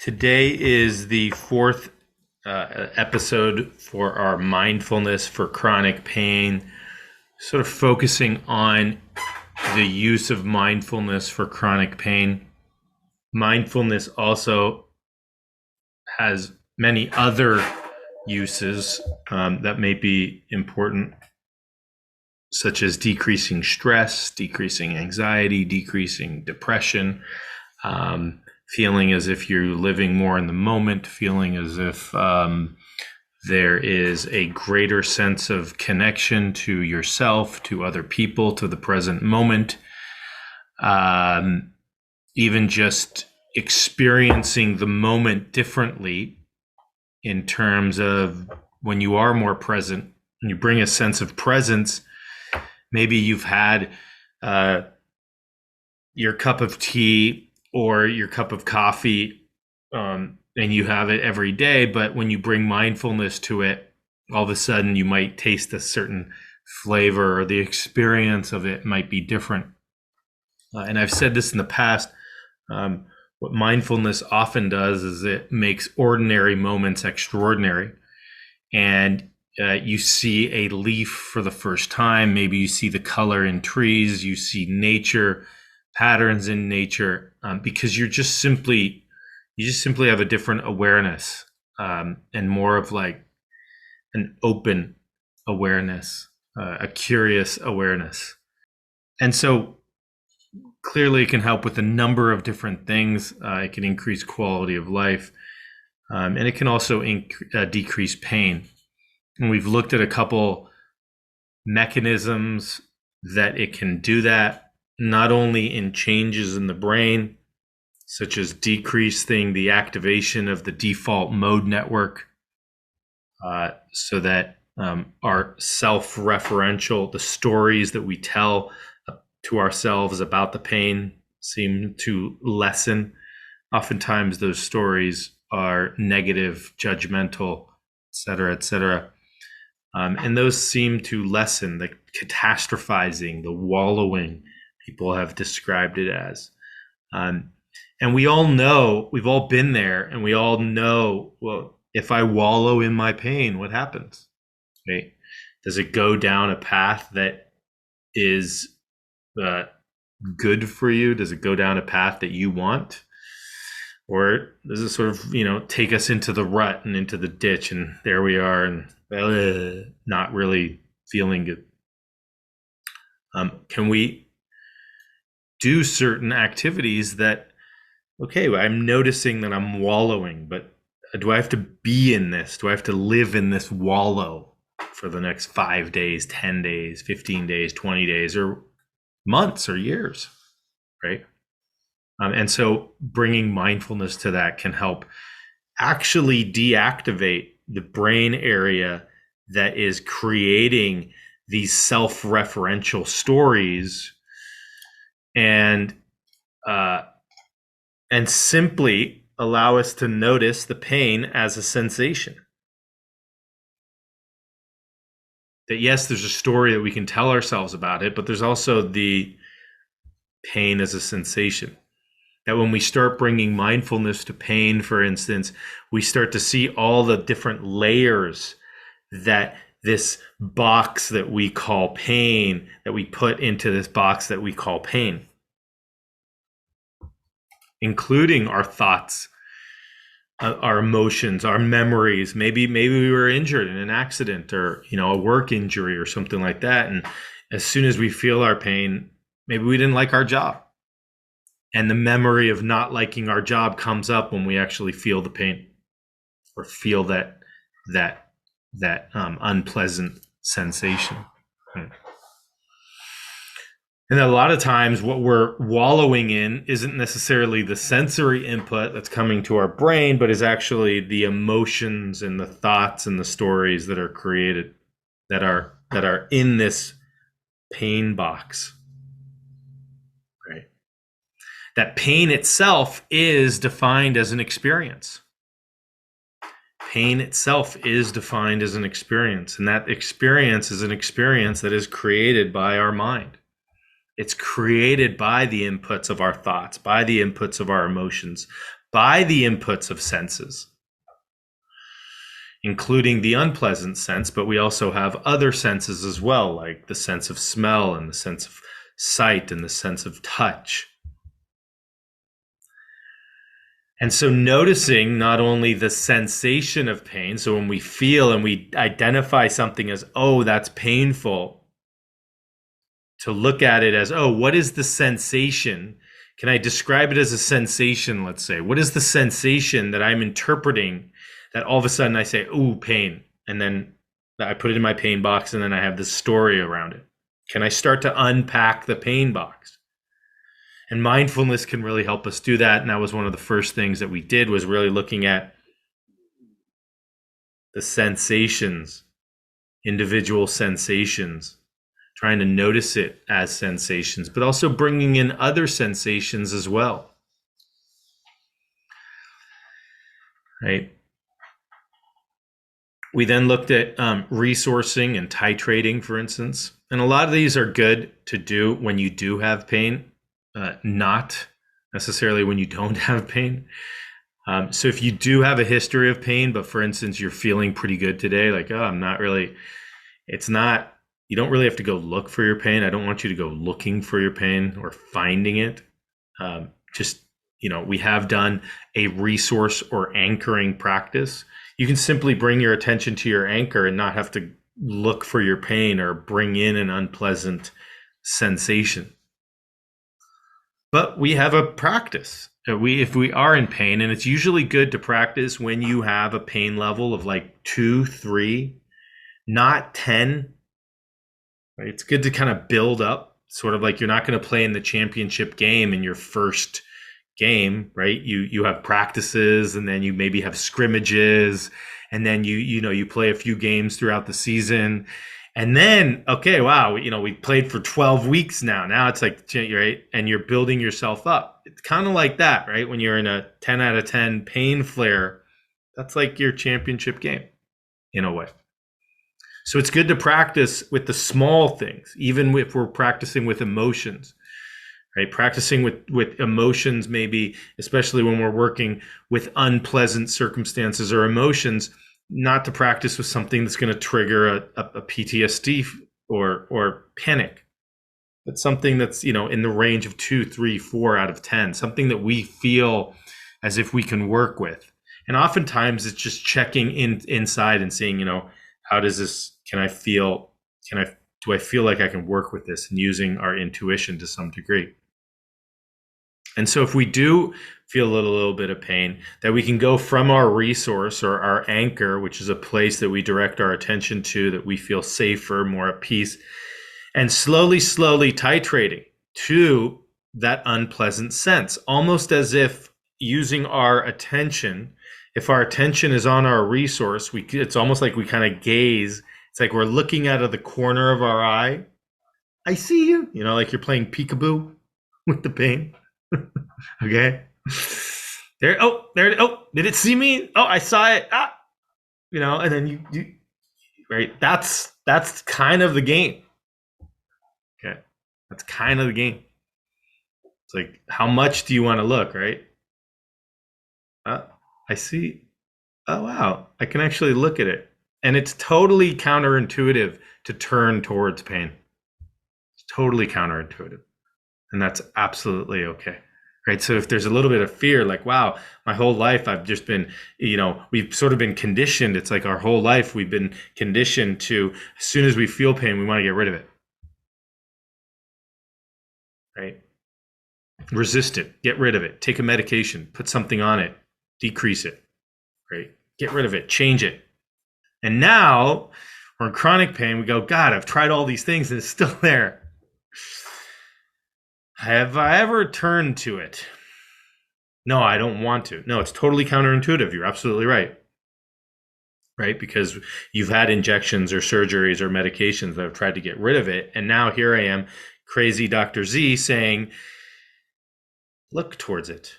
Today is the fourth episode for our mindfulness for chronic pain, sort of focusing on the use of mindfulness for chronic pain. Mindfulness also has many other uses that may be important, such as decreasing stress, decreasing anxiety, decreasing depression, feeling as if you're living more in the moment, feeling as if there is a greater sense of connection to yourself, to other people, to the present moment. Even just experiencing the moment differently in terms of when you are more present, when you bring a sense of presence. Maybe you've had your cup of tea or your cup of coffee, and you have it every day, but when you bring mindfulness to it, all of a sudden you might taste a certain flavor, or the experience of it might be different. And I've said this in the past, what mindfulness often does is it makes ordinary moments extraordinary. And you see a leaf for the first time, maybe you see the color in trees, you see nature, patterns in nature, because you just simply have a different awareness, and more of like an open awareness, a curious awareness. And so clearly it can help with a number of different things. It can increase quality of life, and it can also decrease pain. And we've looked at a couple mechanisms that it can do that, not only in changes in the brain, such as decreasing the activation of the default mode network, so that our self-referential, the stories that we tell to ourselves about the pain seem to lessen. Oftentimes those stories are negative, judgmental, et cetera, et cetera. And those seem to lessen the catastrophizing, the wallowing people have described it as. And we all know, we've all been there, and we all know, well, if I wallow in my pain, what happens? Right? Does it go down a path that is good for you? Does it go down a path that you want? Or does it sort of, take us into the rut and into the ditch, and there we are, and not really feeling good? Can we do certain activities that, okay, I'm noticing that I'm wallowing, but do I have to be in this? Do I have to live in this wallow for the next 5 days, 10 days, 15 days, 20 days, or months or years, right? And so bringing mindfulness to that can help actually deactivate the brain area that is creating these self-referential stories, and simply allow us to notice the pain as a sensation. That yes, there's a story that we can tell ourselves about it, but there's also the pain as a sensation. That when we start bringing mindfulness to pain, for instance, we start to see all the different layers that this box that we call pain, that we put into this box that we call pain, including our thoughts, our emotions, our memories. Maybe we were injured in an accident, or a work injury or something like that, and as soon as we feel our pain, maybe we didn't like our job, and the memory of not liking our job comes up when we actually feel the pain, or feel that unpleasant sensation. And a lot of times what we're wallowing in isn't necessarily the sensory input that's coming to our brain, but is actually the emotions and the thoughts and the stories that are created, that are in this pain box. Right? That pain itself is defined as an experience. Pain itself is defined as an experience, and that experience is an experience that is created by our mind. It's created by the inputs of our thoughts, by the inputs of our emotions, by the inputs of senses, including the unpleasant sense, but we also have other senses as well, like the sense of smell and the sense of sight and the sense of touch. And so noticing not only the sensation of pain, so when we feel and we identify something as, oh, that's painful, to look at it as, oh, what is the sensation? Can I describe it as a sensation, let's say? What is the sensation that I'm interpreting that all of a sudden I say, ooh, pain, and then I put it in my pain box, and then I have this story around it? Can I start to unpack the pain box? And mindfulness can really help us do that. And that was one of the first things that we did, was really looking at the sensations, individual sensations, trying to notice it as sensations, but also bringing in other sensations as well. Right? We then looked at resourcing and titrating, for instance. And a lot of these are good to do when you do have pain, not necessarily when you don't have pain. So if you do have a history of pain, but for instance, you're feeling pretty good today, like, oh, I'm not really, it's not, you don't really have to go look for your pain. I don't want you to go looking for your pain or finding it. Just, we have done a resource or anchoring practice. You can simply bring your attention to your anchor and not have to look for your pain or bring in an unpleasant sensation. But we have a practice. If we are in pain, and it's usually good to practice when you have a pain level of like 2, 3, not 10. Right? It's good to kind of build up, sort of like you're not going to play in the championship game in your first game, right? You have practices, and then you maybe have scrimmages, and then you play a few games throughout the season. And then, okay, wow, we played for 12 weeks now. Now it's like, right? And you're building yourself up. It's kind of like that, right? When you're in a 10 out of 10 pain flare, that's like your championship game in a way. So it's good to practice with the small things, even if we're practicing with emotions, right? Practicing with emotions, maybe, especially when we're working with unpleasant circumstances or emotions, not to practice with something that's going to trigger a PTSD or panic, but something that's, in the range of 2, 3, 4 out of 10, something that we feel as if we can work with. And oftentimes it's just checking inside and seeing, how does this, do I feel like I can work with this, and using our intuition to some degree. And so if we do feel a little bit of pain, that we can go from our resource or our anchor, which is a place that we direct our attention to, that we feel safer, more at peace, and slowly titrating to that unpleasant sense, almost as if using our attention, if our attention is on our resource, it's almost like we kind of gaze. It's like we're looking out of the corner of our eye. I see you, like you're playing peekaboo with the pain. Okay. There. Oh, did it see me? Oh, I saw it. And then you right. That's kind of the game. Okay. That's kind of the game. It's like, how much do you want to look, right? I see. Oh, wow. I can actually look at it. And it's totally counterintuitive to turn towards pain. It's totally counterintuitive. And that's absolutely okay. Right. So if there's a little bit of fear, like, wow, my whole life I've just been, we've sort of been conditioned. It's like our whole life we've been conditioned to, as soon as we feel pain, we want to get rid of it. Right. Resist it, get rid of it, take a medication, put something on it, decrease it. Right. Get rid of it, change it. And now we're in chronic pain. We go, God, I've tried all these things and it's still there. Have I ever turned to it? No, I don't want to. No, it's totally counterintuitive. You're absolutely right. Right? Because you've had injections or surgeries or medications that have tried to get rid of it. And now here I am, crazy Dr. Z, saying, look towards it.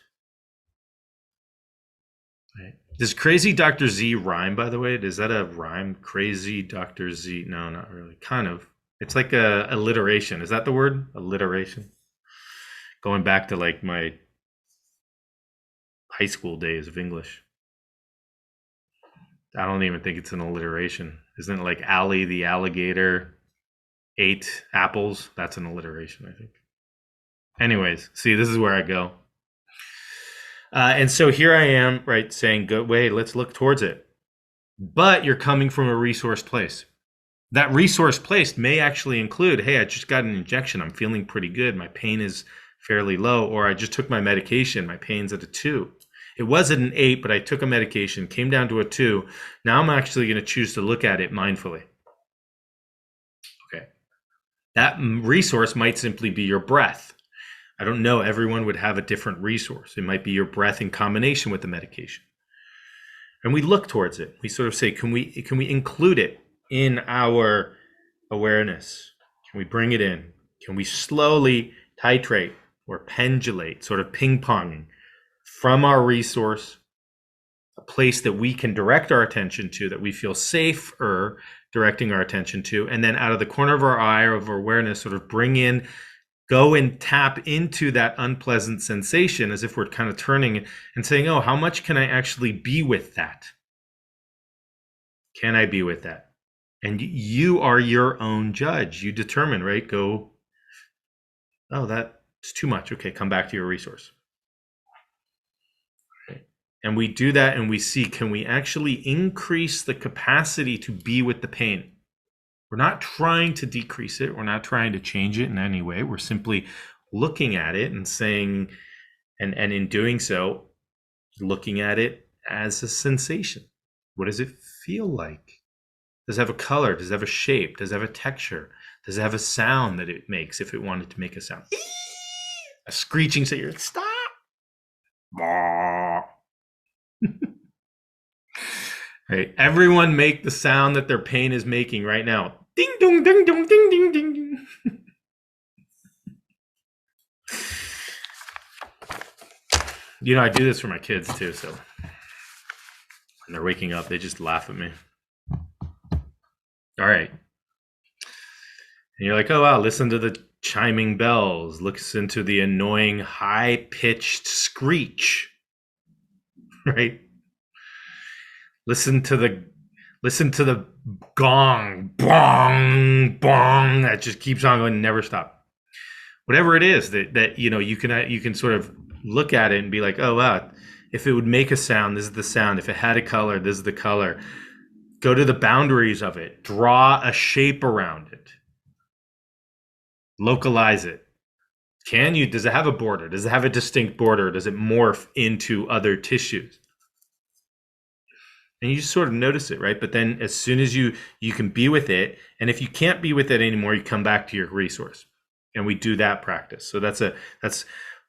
Right? Does crazy Dr. Z rhyme, by the way? Is that a rhyme? Crazy Dr. Z? No, not really. Kind of. It's like a alliteration. Is that the word? Alliteration? Going back to like my high school days of English. I don't even think it's an alliteration. Isn't it like Allie the alligator ate apples? That's an alliteration, I think. Anyways, see, this is where I go. And so here I am, right, saying, go, wait, let's look towards it. But you're coming from a resource place. That resource place may actually include, hey, I just got an injection. I'm feeling pretty good. My pain is fairly low. Or I just took my medication. My pain's at a 2. It was at an 8, but I took a medication, came down to a 2. Now I'm actually going to choose to look at it mindfully. Okay. That resource might simply be your breath. I don't know. Everyone would have a different resource. It might be your breath in combination with the medication. And we look towards it. We sort of say, can we include it in our awareness? Can we bring it in? Can we slowly titrate or pendulate, sort of ping-ponging from our resource, a place that we can direct our attention to, that we feel safer directing our attention to, and then out of the corner of our eye or of our awareness, sort of bring in, go and tap into that unpleasant sensation as if we're kind of turning and saying, oh, how much can I actually be with that? Can I be with that? And you are your own judge. You determine, right? Go, oh, that's too much. Okay, come back to your resource. Okay. And we do that and we see, can we actually increase the capacity to be with the pain? We're not trying to decrease it. We're not trying to change it in any way. We're simply looking at it and saying, and in doing so, looking at it as a sensation. What does it feel like? Does it have a color? Does it have a shape? Does it have a texture? Does it have a sound that it makes if it wanted to make a sound? A screeching sound. You're like, stop. Right. Everyone make the sound that their pain is making right now. Ding dong ding dong ding ding ding ding. You know, I do this for my kids too, so when they're waking up, they just laugh at me. All right. And you're like, oh wow, listen to the chiming bells, listen to the annoying high-pitched screech. Right? Listen to the gong, bong, bong, that just keeps on going and never stop. Whatever it is that you know, you can sort of look at it and be like, oh wow, if it would make a sound, this is the sound. If it had a color, this is the color. Go to the boundaries of it. Draw a shape around it. Localize it. Does it have a border? Does it have a distinct border? Does it morph into other tissues? And you just sort of notice it, right? But then as soon as you can be with it, and if you can't be with it anymore, you come back to your resource. And we do that practice. So that's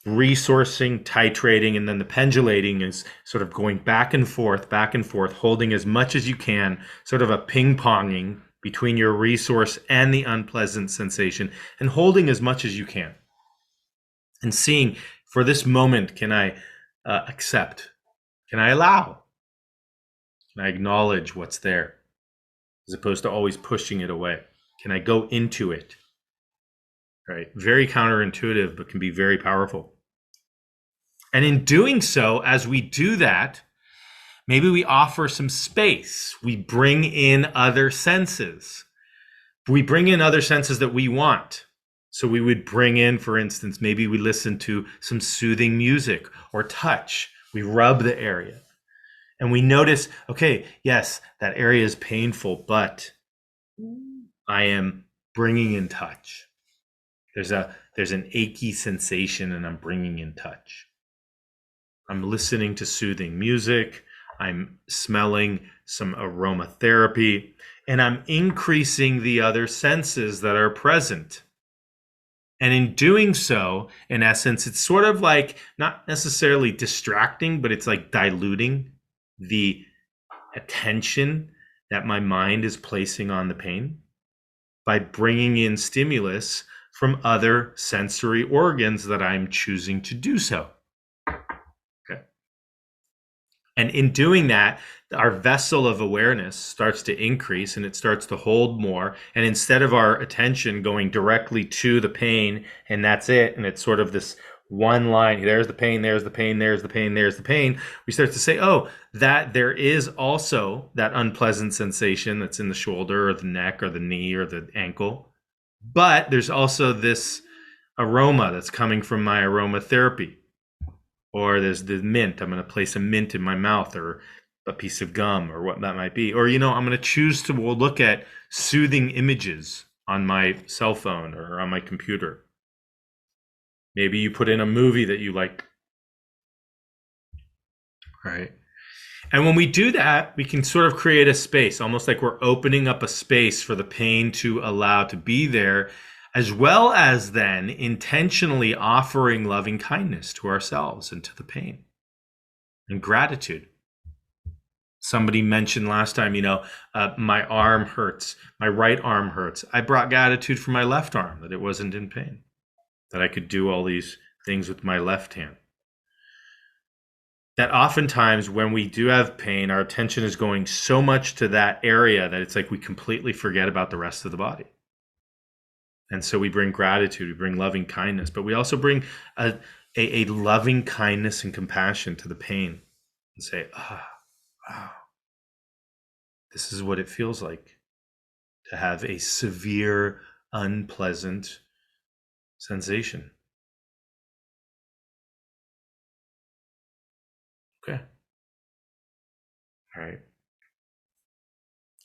resourcing, titrating, and then the pendulating is sort of going back and forth, holding as much as you can, sort of a ping-ponging between your resource and the unpleasant sensation, and holding as much as you can. And seeing, for this moment, can I accept? Can I allow? Can I acknowledge what's there, as opposed to always pushing it away? Can I go into it? Right? Very counterintuitive, but can be very powerful. And in doing so, as we do that, maybe we offer some space. We bring in other senses. We bring in other senses that we want. So we would bring in, for instance, maybe we listen to some soothing music or touch. We rub the area. And we notice, okay, yes, that area is painful, but I am bringing in touch. There's an achy sensation and I'm bringing in touch. I'm listening to soothing music. I'm smelling some aromatherapy, and I'm increasing the other senses that are present. And in doing so, in essence, it's sort of like not necessarily distracting, but it's like diluting the attention that my mind is placing on the pain by bringing in stimulus from other sensory organs that I'm choosing to do so. Okay. And in doing that, our vessel of awareness starts to increase and it starts to hold more. And instead of our attention going directly to the pain and that's it, and it's sort of this one line, there's the pain, there's the pain, there's the pain, there's the pain, we start to say, oh, that there is also that unpleasant sensation that's in the shoulder or the neck or the knee or the ankle. But there's also this aroma that's coming from my aromatherapy. Or there's the mint. I'm going to place a mint in my mouth, or a piece of gum, or what that might be. Or, I'm going to choose to look at soothing images on my cell phone or on my computer. Maybe you put in a movie that you like. Right. And when we do that, we can sort of create a space, almost like we're opening up a space for the pain to allow to be there, as well as then intentionally offering loving kindness to ourselves and to the pain and gratitude. Somebody mentioned last time, my arm hurts, my right arm hurts. I brought gratitude for my left arm, that it wasn't in pain, that I could do all these things with my left hand. That oftentimes when we do have pain, our attention is going so much to that area that it's like we completely forget about the rest of the body. And so we bring gratitude, we bring loving kindness, but we also bring a loving kindness and compassion to the pain and say, wow, this is what it feels like to have a severe, unpleasant sensation. Okay. All right.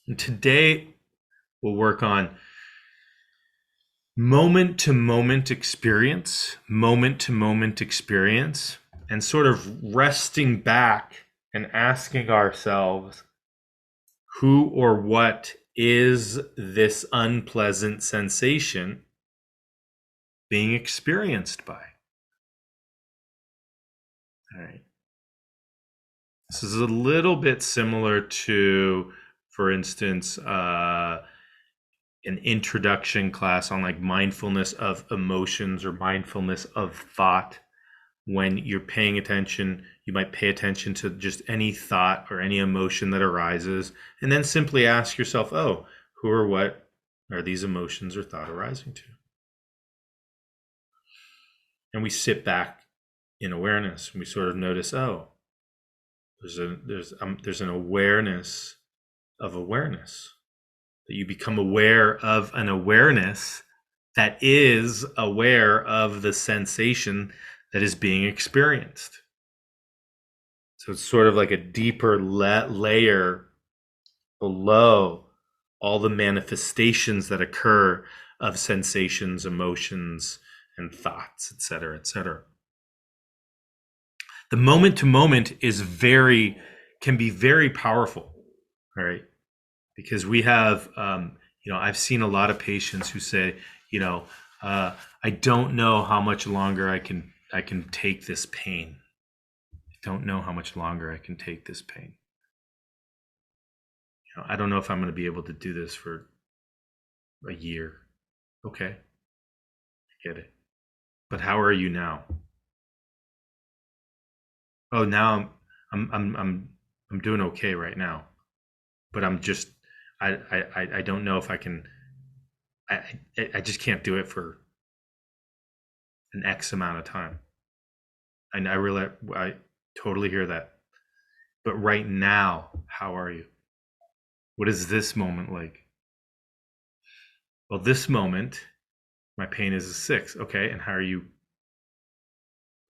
And today we'll work on moment to moment experience, and sort of resting back and asking ourselves, who or what is this unpleasant sensation being experienced by? All right. This is a little bit similar to, for instance, an introduction class on like mindfulness of emotions or mindfulness of thought. When you're paying attention, you might pay attention to just any thought or any emotion that arises, and then simply ask yourself, oh, who or what are these emotions or thought arising to? And we sit back in awareness and we sort of notice, oh, there's an awareness of awareness, that you become aware of an awareness that is aware of the sensation that is being experienced. So it's sort of like a deeper layer below all the manifestations that occur of sensations, emotions, and thoughts, et cetera, et cetera. The moment to moment can be very powerful, all right? Because we have, I've seen a lot of patients who say, I don't know how much longer I can take this pain. I don't know how much longer I can take this pain. I don't know if I'm going to be able to do this for a year. Okay, I get it. But how are you now? Oh, now I'm doing okay right now. But I'm just I don't know if I can. I just can't do it for an X amount of time. And I totally hear that. But right now, how are you? What is this moment like? Well, this moment, my pain is a 6. Okay, and how are you?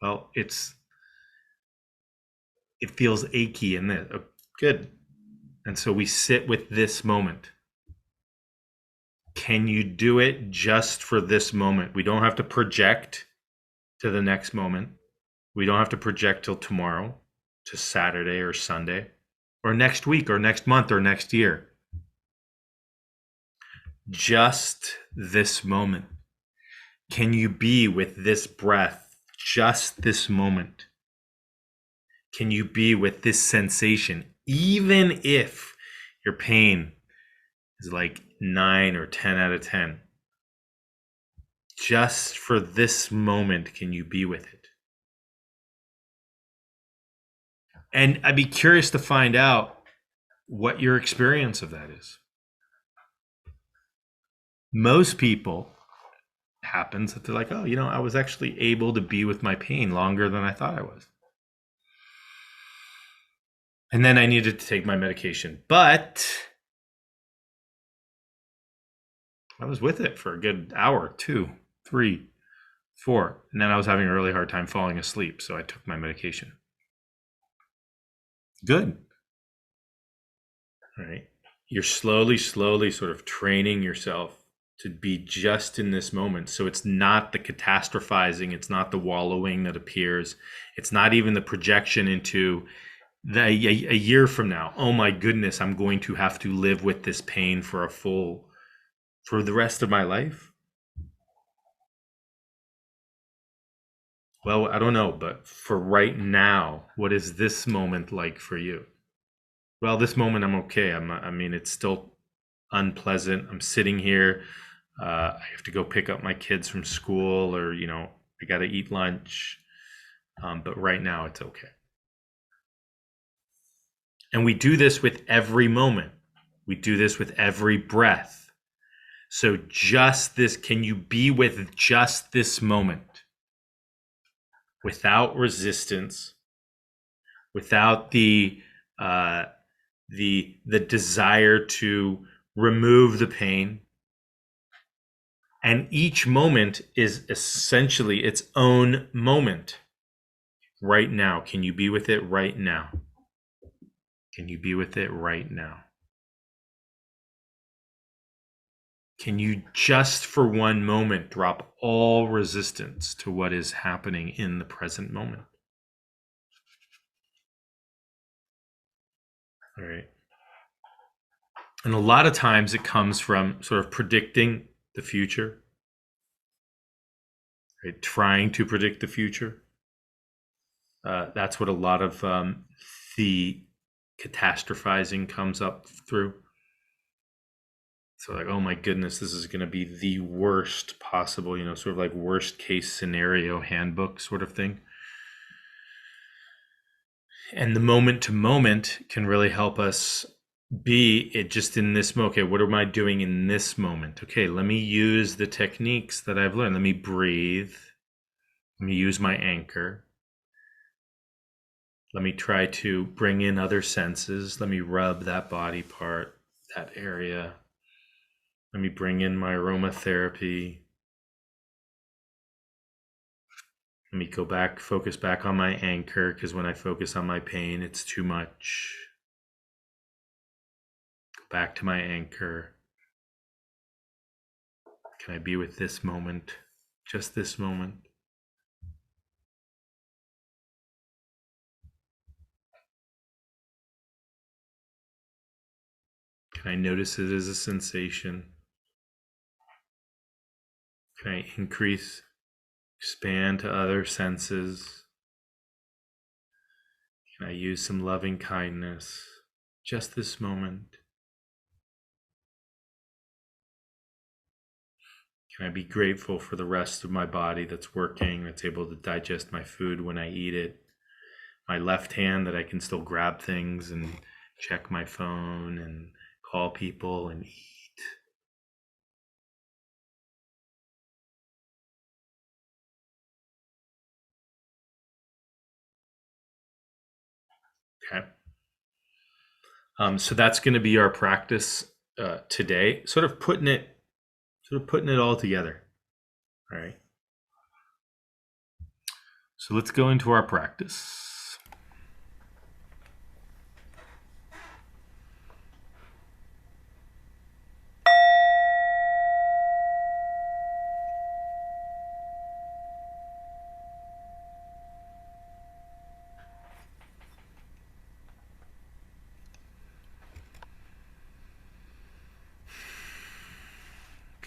Well, it feels achy in this. Oh, good. And so we sit with this moment. Can you do it just for this moment? We don't have to project to the next moment. We don't have to project till tomorrow, to Saturday or Sunday, or next week or next month or next year. Just this moment. Can you be with this breath, just this moment? Can you be with this sensation, even if your pain is like 9 or 10 out of 10? Just for this moment, can you be with it? And I'd be curious to find out what your experience of that is. Most people happens that they're like, oh, I was actually able to be with my pain longer than I thought I was. And then I needed to take my medication. But I was with it for a good hour, 2, 3, 4. And then I was having a really hard time falling asleep. So I took my medication. Good. All right. You're slowly sort of training yourself to be just in this moment. So it's not the catastrophizing. It's not the wallowing that appears. It's not even the projection into a year from now. Oh my goodness, I'm going to have to live with this pain for the rest of my life. Well, I don't know, but for right now, what is this moment like for you? Well, this moment I'm okay. I mean, it's still unpleasant. I'm sitting here. I have to go pick up my kids from school, or I got to eat lunch. But right now, it's okay. And we do this with every moment. We do this with every breath. So just this, can you be with just this moment? Without resistance, without the desire to remove the pain. And each moment is essentially its own moment. Right now, can you be with it right now? Can you be with it right now? Can you just for one moment drop all resistance to what is happening in the present moment? All right. And a lot of times it comes from sort of predicting the future, right? Trying to predict the future. That's what a lot of the catastrophizing comes up through. So like, oh my goodness, this is going to be the worst possible, sort of like worst case scenario handbook sort of thing. And the moment to moment can really help us be it just in this moment. Okay, what am I doing in this moment? Okay, let me use the techniques that I've learned. Let me breathe. Let me use my anchor. Let me try to bring in other senses. Let me rub that body part, that area. Let me bring in my aromatherapy. Let me go back, focus back on my anchor, because when I focus on my pain, it's too much. Go back to my anchor. Can I be with this moment? Just this moment? Can I notice it as a sensation? Can I increase, expand to other senses? Can I use some loving kindness? Just this moment. Can I be grateful for the rest of my body that's working, that's able to digest my food when I eat it? My left hand that I can still grab things and check my phone and call people and eat. Okay. So that's going to be our practice today. Sort of putting it all together. All right. So let's go into our practice.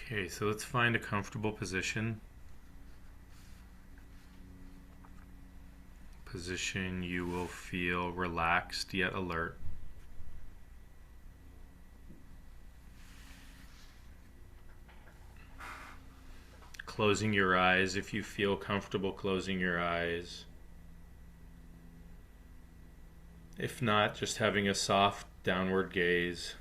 Okay, so let's find a comfortable position. Position you will feel relaxed yet alert. Closing your eyes if you feel comfortable closing your eyes. If not, just having a soft downward gaze.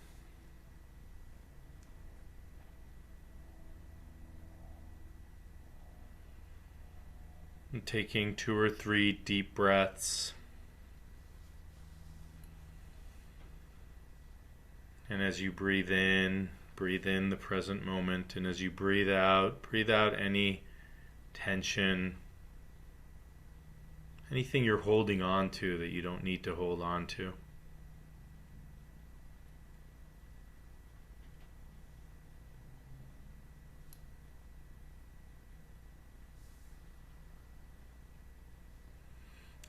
And taking 2 or 3 deep breaths. And as you breathe in the present moment. And as you breathe out any tension, anything you're holding on to that you don't need to hold on to.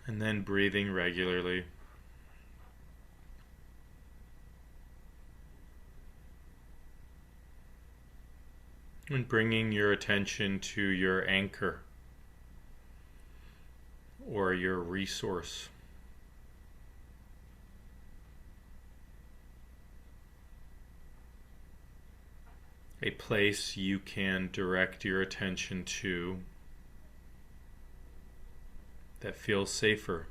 And then breathing regularly. And bringing your attention to your anchor or your resource. A place you can direct your attention to that feels safer.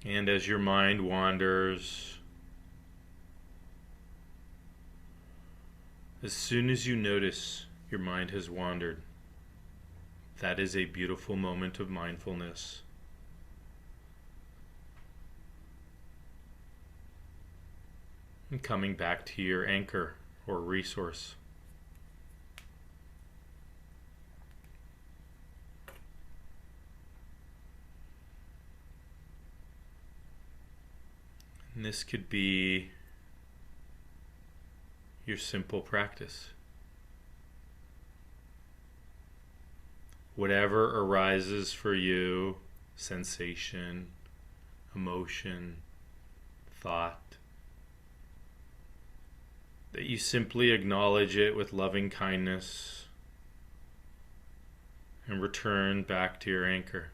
And as your mind wanders, as soon as you notice your mind has wandered, that is a beautiful moment of mindfulness. And coming back to your anchor or resource. And this could be your simple practice. Whatever arises for you, sensation, emotion, thought, that you simply acknowledge it with loving kindness and return back to your anchor,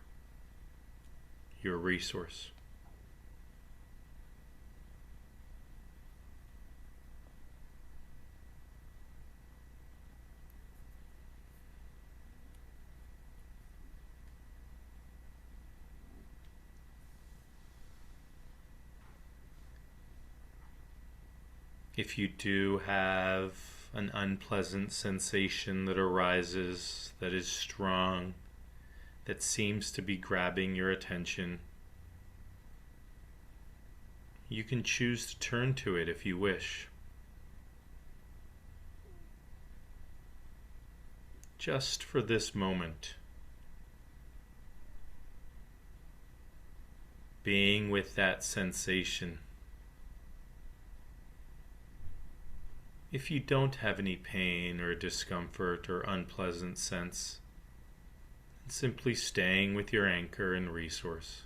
your resource. If you do have an unpleasant sensation that arises, that is strong, that seems to be grabbing your attention, you can choose to turn to it if you wish. Just for this moment, being with that sensation. If you don't have any pain or discomfort or unpleasant sense, simply staying with your anchor and resource.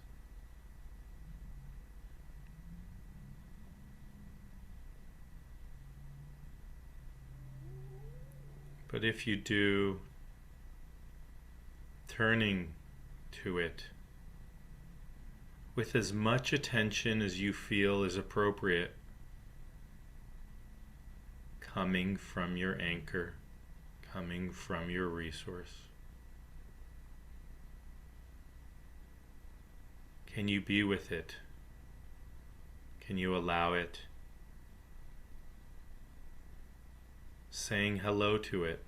But if you do, turning to it with as much attention as you feel is appropriate, coming from your anchor, coming from your resource. Can you be with it? Can you allow it? Saying hello to it.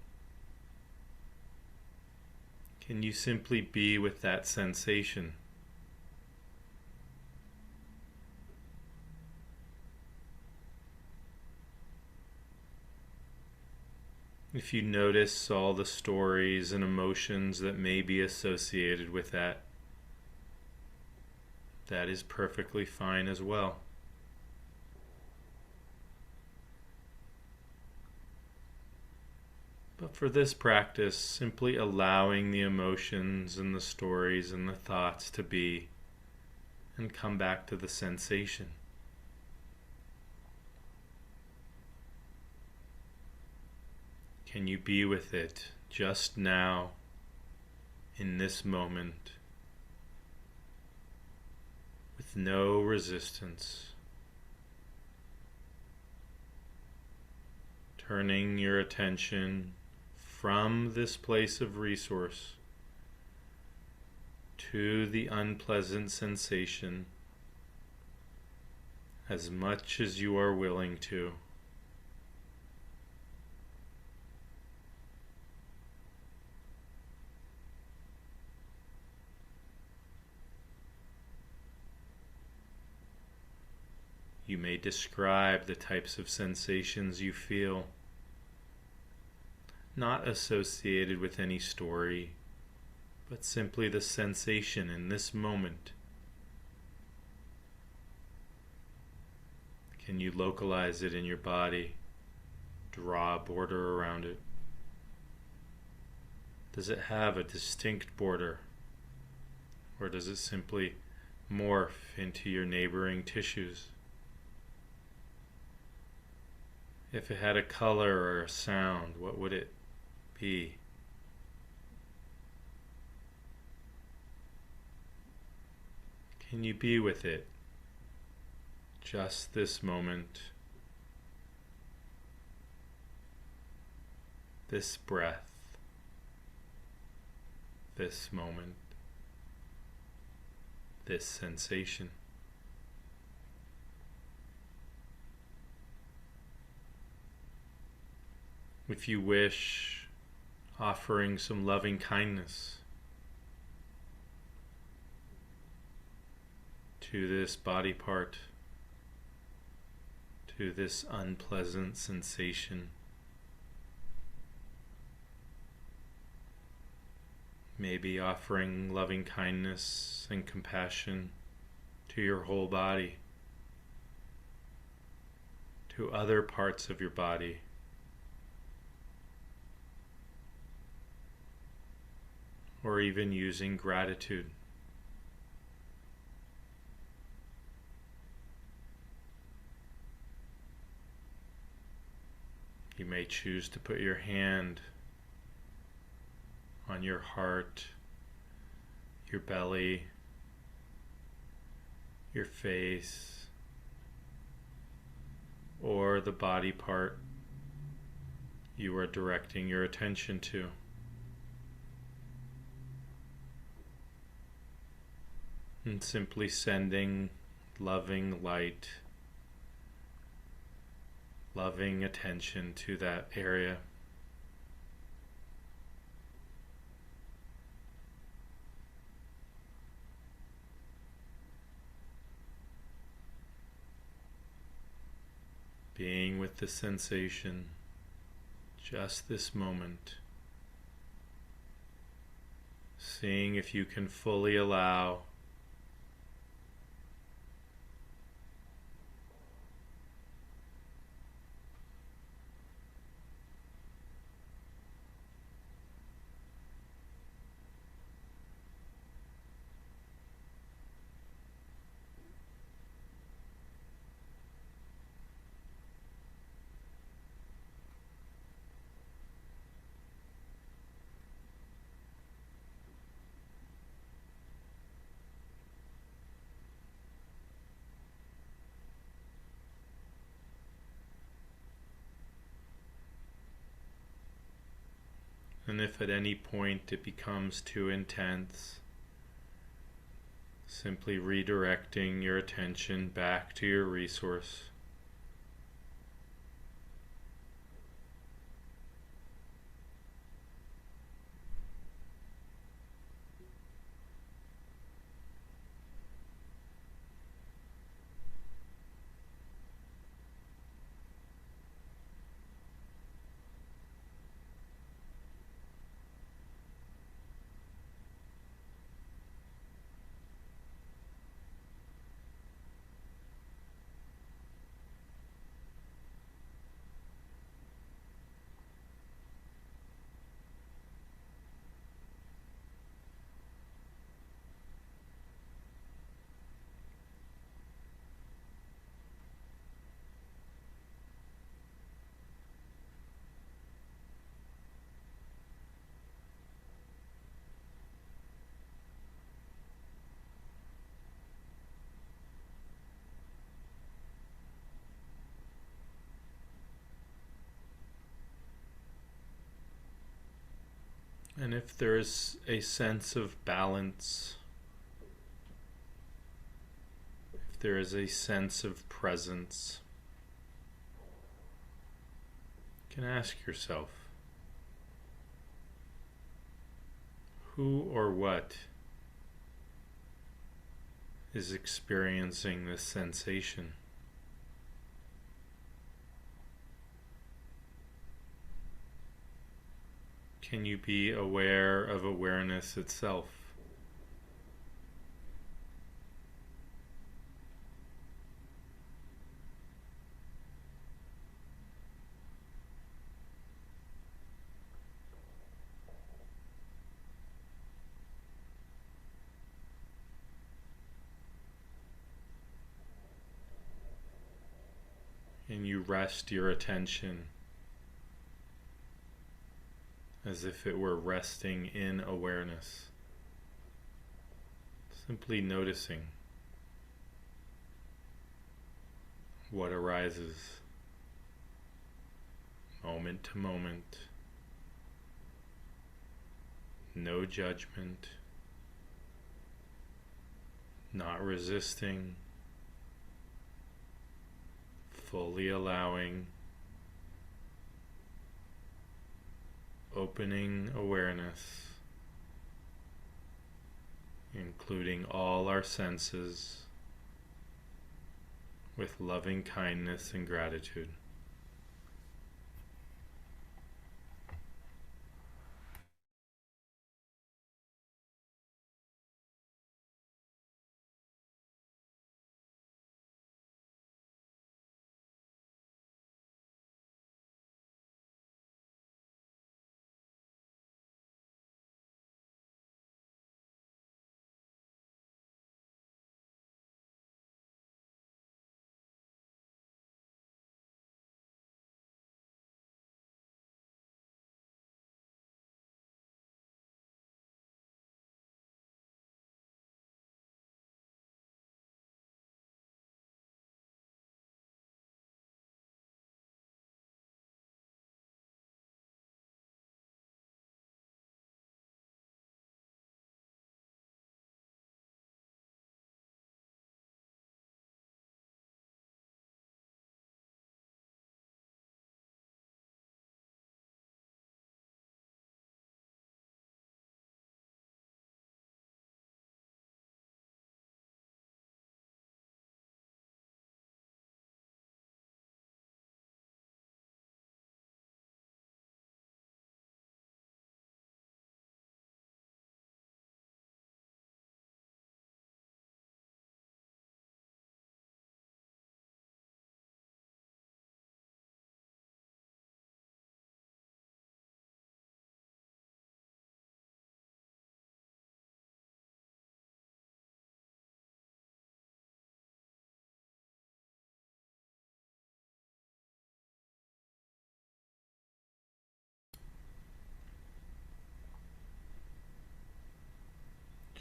Can you simply be with that sensation? If you notice all the stories and emotions that may be associated with that, that is perfectly fine as well. But for this practice, simply allowing the emotions and the stories and the thoughts to be, and come back to the sensation. Can you be with it just now, in this moment, with no resistance? Turning your attention from this place of resource to the unpleasant sensation as much as you are willing to. You may describe the types of sensations you feel, not associated with any story, but simply the sensation in this moment. Can you localize it in your body? Draw a border around it. Does it have a distinct border? Or does it simply morph into your neighboring tissues? If it had a color or a sound, what would it be? Can you be with it? Just this moment, this breath, this moment, this sensation. If you wish, offering some loving kindness to this body part, to this unpleasant sensation. Maybe offering loving kindness and compassion to your whole body, to other parts of your body. Or even using gratitude. You may choose to put your hand on your heart, your belly, your face, or the body part you are directing your attention to. And simply sending loving light, loving attention to that area. Being with the sensation, just this moment. Seeing if you can fully allow and if at any point it becomes too intense, simply redirecting your attention back to your resource. And if there is a sense of balance, if there is a sense of presence, you can ask yourself, who or what is experiencing this sensation? Can you be aware of awareness itself? And you rest your attention as if it were resting in awareness, simply noticing what arises moment to moment, no judgment, not resisting, fully allowing, opening awareness, including all our senses, with loving kindness and gratitude.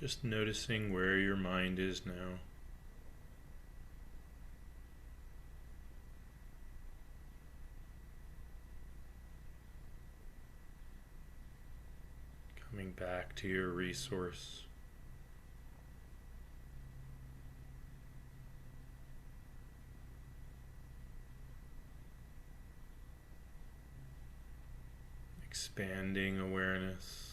Just noticing where your mind is now. Coming back to your resource. Expanding awareness.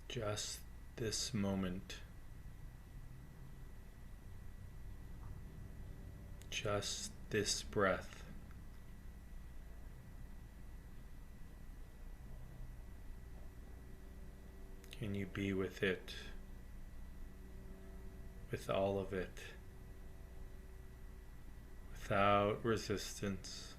Just this moment. Just this breath. Can you be with it, with all of it, without resistance?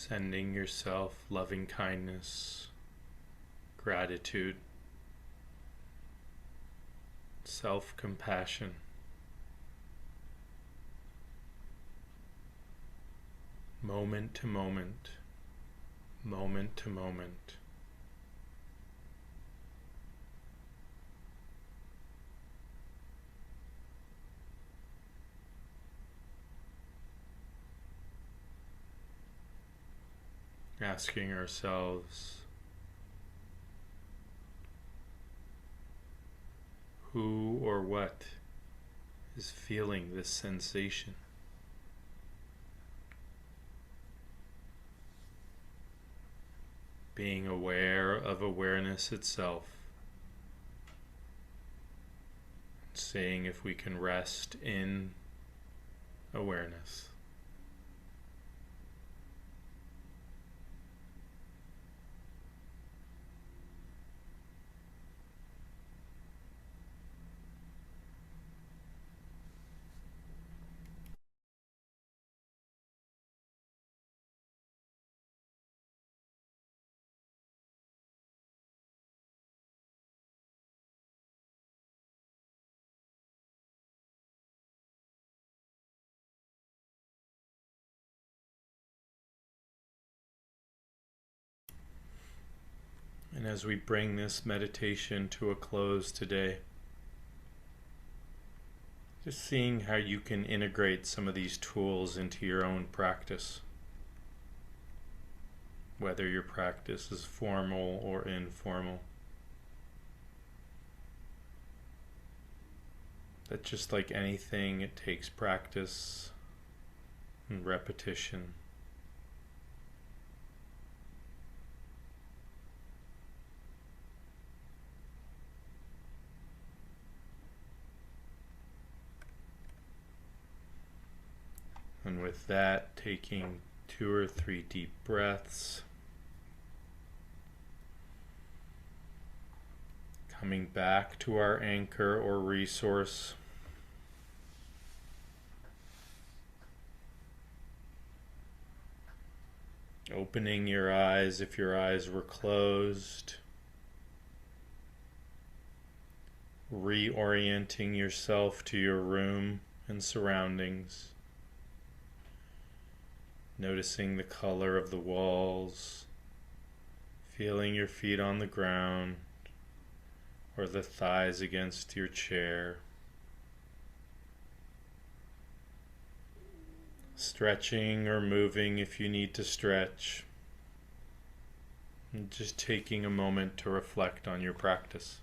Sending yourself loving kindness, gratitude, self-compassion. Moment to moment, moment to moment. Asking ourselves, who or what is feeling this sensation? Being aware of awareness itself. Seeing if we can rest in awareness. And as we bring this meditation to a close today, just seeing how you can integrate some of these tools into your own practice, whether your practice is formal or informal. That just like anything, it takes practice and repetition. And with that, taking 2 or 3 deep breaths, coming back to our anchor or resource, opening your eyes if your eyes were closed, reorienting yourself to your room and surroundings. Noticing the color of the walls, feeling your feet on the ground or the thighs against your chair. Stretching or moving if you need to stretch. And just taking a moment to reflect on your practice.